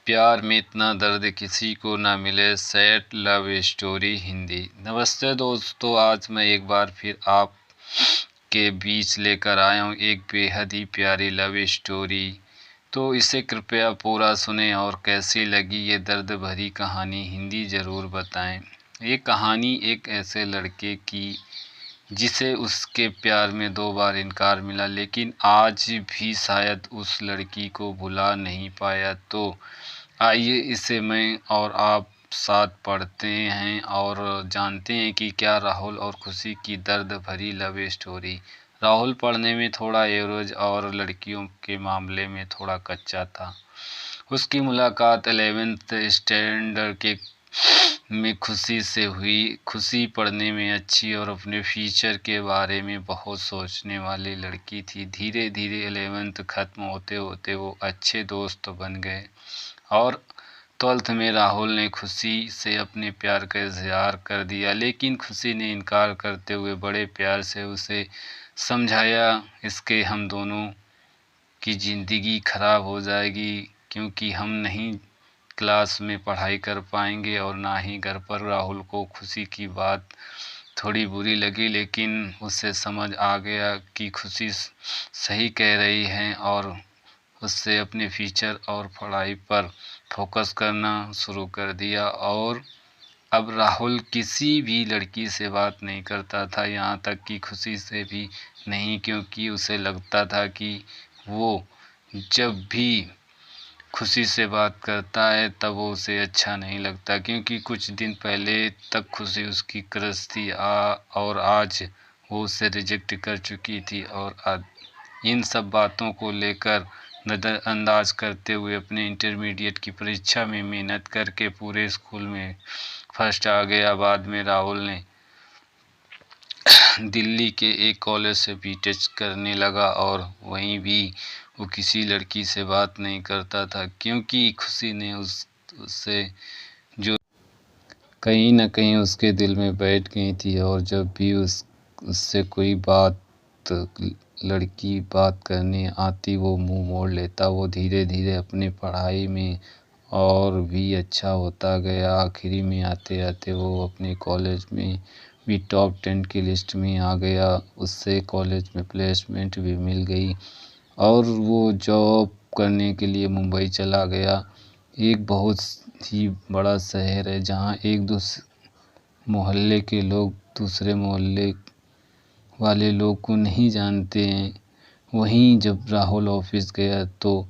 प्यार में इतना दर्द किसी को ना मिले, सैड लव स्टोरी हिंदी। नमस्ते दोस्तों, आज मैं एक बार फिर आप के बीच लेकर आया हूँ एक बेहद ही प्यारी लव स्टोरी। तो इसे कृपया पूरा सुने और कैसी लगी ये दर्द भरी कहानी हिंदी ज़रूर बताएं। ये कहानी एक ऐसे लड़के की जिसे उसके प्यार में 2 बार इनकार मिला, लेकिन आज भी शायद उस लड़की को भुला नहीं पाया। तो आइए इसे मैं और आप साथ पढ़ते हैं और जानते हैं कि क्या राहुल और खुशी की दर्द भरी लव स्टोरी। राहुल पढ़ने में थोड़ा एवरेज और लड़कियों के मामले में थोड़ा कच्चा था। उसकी मुलाकात 11th स्टैंडर्ड के में खुशी से हुई। खुशी पढ़ने में अच्छी और अपने फ्यूचर के बारे में बहुत सोचने वाली लड़की थी। धीरे धीरे 11th ख़त्म होते होते वो अच्छे दोस्त बन गए और 12th में राहुल ने खुशी से अपने प्यार का इजहार कर दिया, लेकिन खुशी ने इनकार करते हुए बड़े प्यार से उसे समझाया इसके हम दोनों की ज़िंदगी ख़राब हो जाएगी क्योंकि हम नहीं क्लास में पढ़ाई कर पाएंगे और ना ही घर पर। राहुल को खुशी की बात थोड़ी बुरी लगी, लेकिन उसे समझ आ गया कि खुशी सही कह रही है और उससे अपने फ्यूचर और पढ़ाई पर फोकस करना शुरू कर दिया। और अब राहुल किसी भी लड़की से बात नहीं करता था, यहाँ तक कि खुशी से भी नहीं, क्योंकि उसे लगता था कि वो जब भी खुशी से बात करता है तब वो उसे अच्छा नहीं लगता, क्योंकि कुछ दिन पहले तक खुशी उसकी क्रश थी और आज वो उसे रिजेक्ट कर चुकी थी। और इन सब बातों को लेकर नज़रअंदाज करते हुए अपने इंटरमीडिएट की परीक्षा में मेहनत करके पूरे स्कूल में फर्स्ट आ गया। बाद में राहुल ने दिल्ली के एक कॉलेज से बीटेक करने लगा और वहीं भी वो किसी लड़की से बात नहीं करता था, क्योंकि खुशी ने उससे जो कहीं ना कहीं उसके दिल में बैठ गई थी। और जब भी उससे कोई लड़की बात करने आती वो मुंह मोड़ लेता। वो धीरे धीरे अपनी पढ़ाई में और भी अच्छा होता गया। आखिरी में आते आते वो अपने कॉलेज में भी टॉप 10 की लिस्ट में आ गया। उससे कॉलेज में प्लेसमेंट भी मिल गई और वो जॉब करने के लिए मुंबई चला गया। एक बहुत ही बड़ा शहर है जहाँ एक मोहल्ले के लोग दूसरे मोहल्ले वाले लोग को नहीं जानते हैं। वहीं जब राहुल ऑफिस गया तो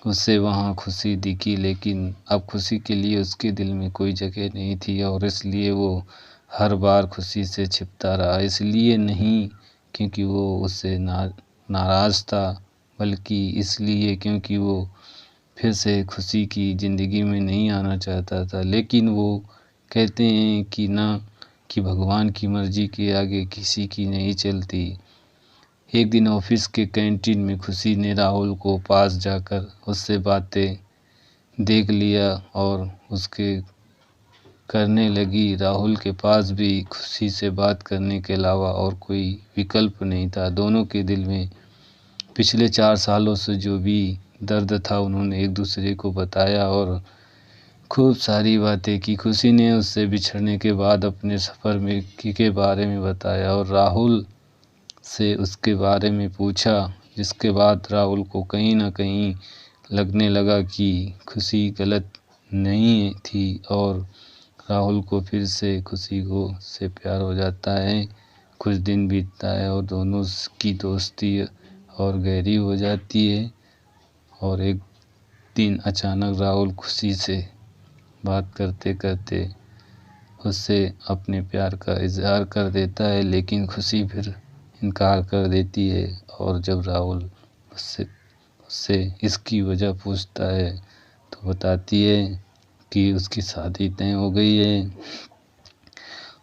उसे वहाँ खुशी दिखी, लेकिन अब खुशी के लिए उसके दिल में कोई जगह नहीं थी और इसलिए वो हर बार खुशी से छिपता रहा। इसलिए नहीं क्योंकि वो उससे नाराज़ था, बल्कि इसलिए क्योंकि वो फिर से खुशी की ज़िंदगी में नहीं आना चाहता था। लेकिन वो कहते हैं कि ना कि भगवान की मर्ज़ी के आगे किसी की नहीं चलती। एक दिन ऑफिस के कैंटीन में खुशी ने राहुल को पास जाकर उससे बातें देख लिया और उसके करने लगी। राहुल के पास भी खुशी से बात करने के अलावा और कोई विकल्प नहीं था। दोनों के दिल में पिछले 4 सालों से जो भी दर्द था उन्होंने एक दूसरे को बताया और खूब सारी बातें की। खुशी ने उससे बिछड़ने के बाद अपने सफ़र में के बारे में बताया और राहुल से उसके बारे में पूछा, जिसके बाद राहुल को कहीं ना कहीं लगने लगा कि खुशी गलत नहीं थी और राहुल को फिर से खुशी से प्यार हो जाता है। कुछ दिन बीतता है और दोनों की दोस्ती और गहरी हो जाती है और एक दिन अचानक राहुल खुशी से बात करते करते उससे अपने प्यार का इजहार कर देता है, लेकिन खुशी फिर इनकार कर देती है। और जब राहुल उससे इसकी वजह पूछता है तो बताती है कि उसकी शादी तय हो गई है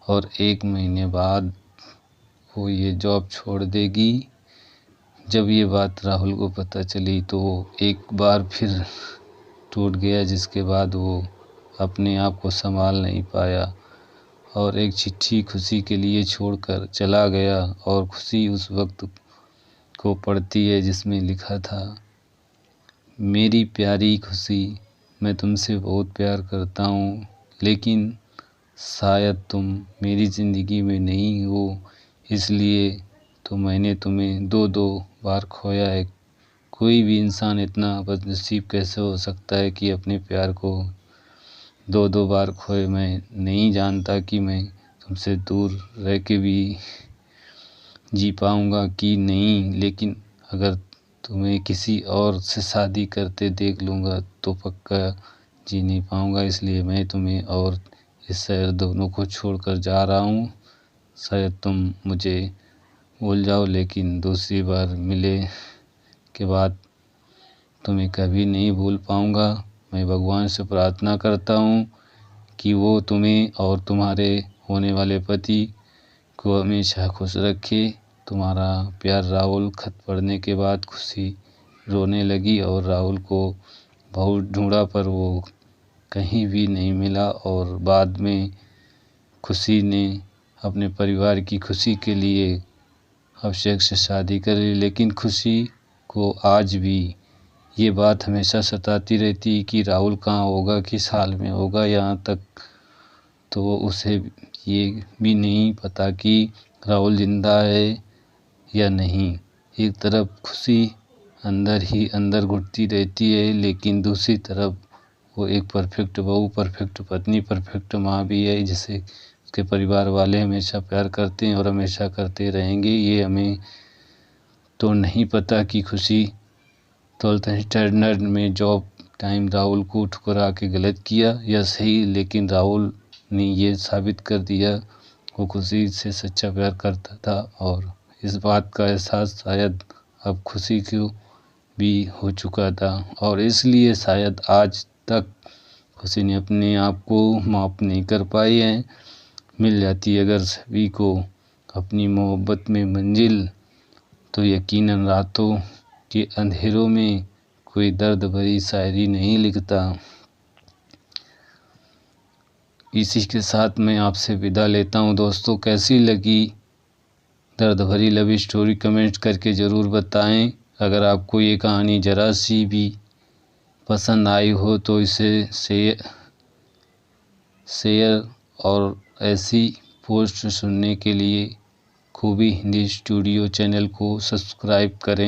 और 1 महीने बाद वो ये जॉब छोड़ देगी। जब ये बात राहुल को पता चली तो वो एक बार फिर टूट गया, जिसके बाद वो अपने आप को संभाल नहीं पाया और एक चिट्ठी खुशी के लिए छोड़कर चला गया। और खुशी उस वक्त को पढ़ती है जिसमें लिखा था, मेरी प्यारी खुशी, मैं तुमसे बहुत प्यार करता हूँ, लेकिन शायद तुम मेरी ज़िंदगी में नहीं हो, इसलिए तो मैंने तुम्हें दो दो बार खोया है। कोई भी इंसान इतना बदनसीब कैसे हो सकता है कि अपने प्यार को दो दो बार खोए। मैं नहीं जानता कि मैं तुमसे दूर रह के भी जी पाऊँगा कि नहीं, लेकिन अगर तुम्हें किसी और से शादी करते देख लूँगा तो पक्का जी नहीं पाऊँगा। इसलिए मैं तुम्हें और इस शहर दोनों को छोड़कर जा रहा हूँ। शायद तुम मुझे भूल जाओ, लेकिन दूसरी बार मिले के बाद तुम्हें कभी नहीं भूल पाऊँगा। मैं भगवान से प्रार्थना करता हूँ कि वो तुम्हें और तुम्हारे होने वाले पति को हमेशा खुश रखे। तुम्हारा प्यार। राहुल। खत पढ़ने के बाद खुशी रोने लगी और राहुल को बहुत ढूंढा पर वो कहीं भी नहीं मिला। और बाद में खुशी ने अपने परिवार की खुशी के लिए अभिषेक से शादी कर ली, लेकिन खुशी को आज भी ये बात हमेशा सताती रहती कि राहुल कहाँ होगा, किस हाल में होगा। यहाँ तक तो उसे ये भी नहीं पता कि राहुल जिंदा है या नहीं। एक तरफ खुशी अंदर ही अंदर घुटती रहती है, लेकिन दूसरी तरफ वो एक परफेक्ट बहू, परफेक्ट पत्नी, परफेक्ट माँ भी है, जिसे उसके परिवार वाले हमेशा प्यार करते हैं और हमेशा करते रहेंगे। ये हमें तो नहीं पता कि खुशी 12th स्टैंडर्ड में जॉब टाइम राहुल को ठुकरा के गलत किया या सही, लेकिन राहुल ने ये साबित कर दिया वो खुशी से सच्चा प्यार करता था। और इस बात का एहसास शायद अब खुशी को भी हो चुका था, और इसलिए शायद आज तक खुशी ने अपने आप को माफ़ नहीं कर पाई है। मिल जाती अगर सभी को अपनी मोहब्बत में मंजिल, तो यकीनन रातों के अंधेरों में कोई दर्द भरी शायरी नहीं लिखता। इसी के साथ मैं आपसे विदा लेता हूँ दोस्तों। कैसी लगी दर्द भरी लव स्टोरी कमेंट करके ज़रूर बताएं। अगर आपको ये कहानी ज़रा सी भी पसंद आई हो तो इसे शेयर और ऐसी पोस्ट सुनने के लिए खूबी हिंदी स्टूडियो चैनल को सब्सक्राइब करें।